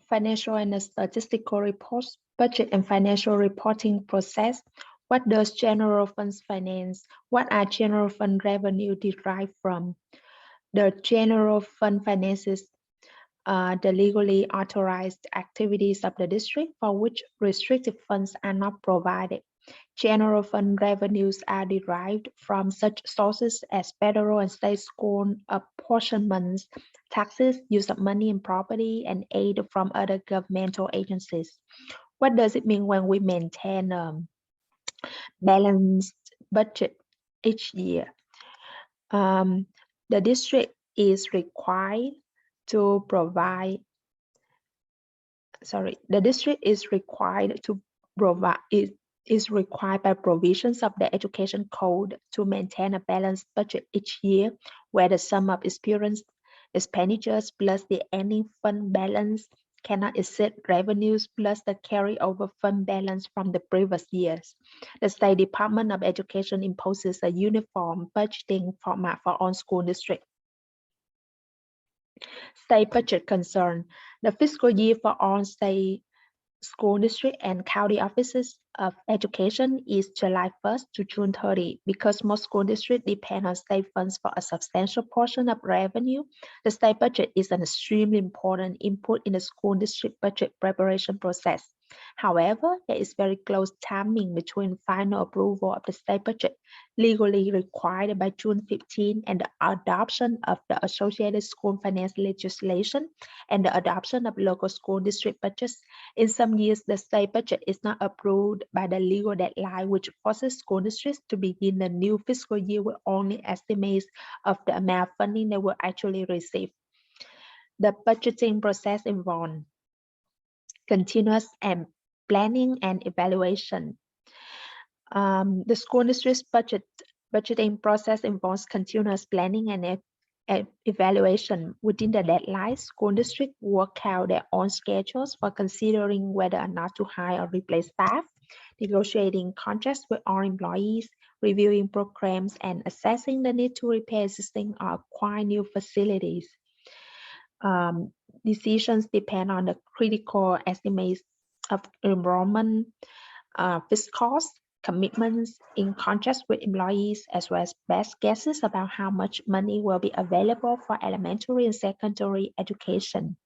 financial and statistical reports, budget and financial reporting process. What does general funds finance? What are general fund revenue derived from? The general fund finances the legally authorized activities of the district for which restricted funds are not provided. General fund revenues are derived from such sources as federal and state school apportionments, taxes, use of money and property, and aid from other governmental agencies. What does it mean when we maintain a balanced budget each year? The district is required to provide, the district is required to provide, is required by provisions of the Education Code to maintain a balanced budget each year, where the sum of experienced expenditures plus the ending fund balance cannot exceed revenues plus the carryover fund balance from the previous years. The State Department of Education imposes a uniform budgeting format for all school districts. State budget concern. The fiscal year for all state school district and county offices of education is July 1st to June 30. Because most school districts depend on state funds for a substantial portion of revenue, the state budget is an extremely important input in the school district budget preparation process. However, there is very close timing between final approval of the state budget, legally required by June 15, and the adoption of the associated school finance legislation and the adoption of local school district budgets. In some years, the state budget is not approved by the legal deadline, which forces school districts to begin the new fiscal year with only estimates of the amount of funding they will actually receive. The budgeting process involves continuous and planning and evaluation. The school district's budgeting process involves continuous planning and evaluation. Within the deadline, school districts work out their own schedules for considering whether or not to hire or replace staff, negotiating contracts with all employees, reviewing programs, and assessing the need to repair existing or acquire new facilities. Decisions depend on the critical estimates of enrollment, fixed costs, commitments in contracts with employees, as well as best guesses about how much money will be available for elementary and secondary education.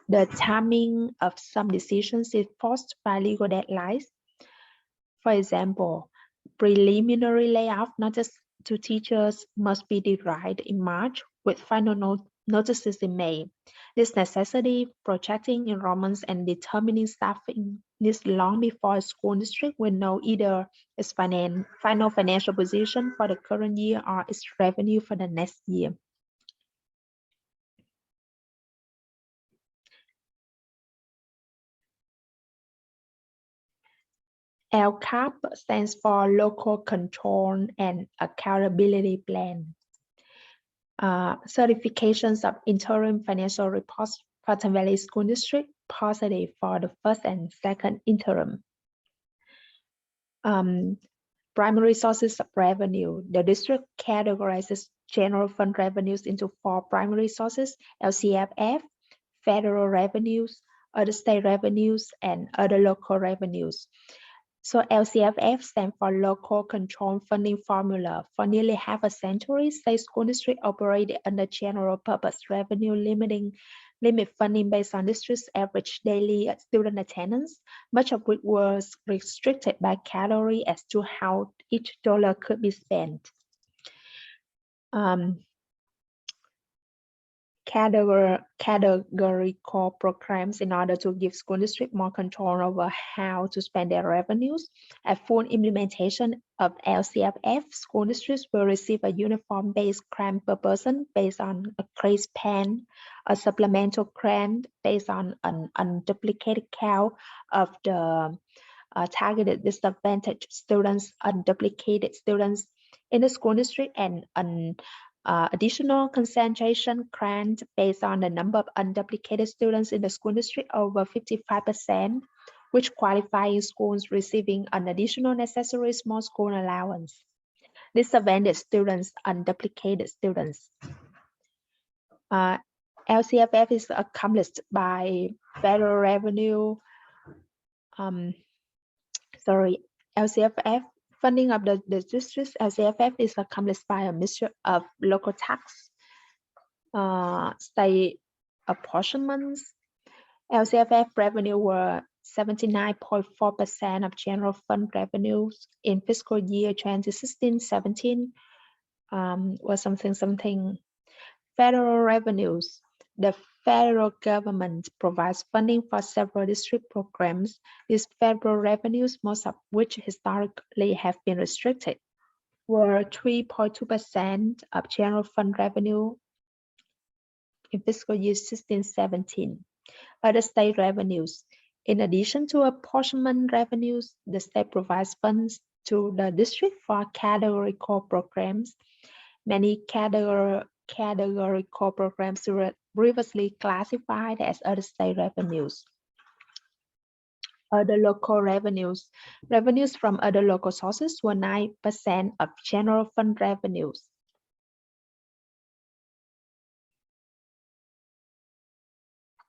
The timing of some decisions is forced by legal deadlines. For example, preliminary layoff notice to teachers must be derived in March with final notices in May. This necessity projecting enrollments and determining staffing needs long before a school district will know either its final financial position for the current year or its revenue for the next year. LCAP stands for Local Control and Accountability Plan. Certifications of interim financial reports for Patton Valley School District, positive for the first and second interim. Primary sources of revenue. The district categorizes general fund revenues into 4 primary sources: LCFF, federal revenues, other state revenues, and other local revenues. So LCFF stands for Local Control Funding Formula. For nearly half a century, state school districts operated under general purpose revenue limit funding based on district's average daily student attendance, much of which was restricted by category as to how each dollar could be spent. Categorical programs in order to give school districts more control over how to spend their revenues. At full implementation of LCFF, school districts will receive a uniform base grant per person based on a grade span, a supplemental grant based on an unduplicated count of the targeted disadvantaged students, unduplicated students in the school district, and an additional concentration grant based on the number of unduplicated students in the school district over 55%, which qualifying schools receiving an additional necessary small school allowance. Disadvantaged students, unduplicated students. LCFF is accomplished by federal revenue, LCFF. Funding of the districts, LCFF is accomplished by a mixture of local tax, state apportionments. LCFF revenue were 79.4% of general fund revenues in fiscal year 2016-17, was something. Federal revenues. The federal government provides funding for several district programs. These federal revenues, most of which historically have been restricted, were 3.2% of general fund revenue in fiscal year 16-17. Other state revenues. In addition to apportionment revenues, the state provides funds to the district for categorical programs. Many categorical programs were previously classified as other state revenues. Other local revenues. Revenues from other local sources were 9% of general fund revenues.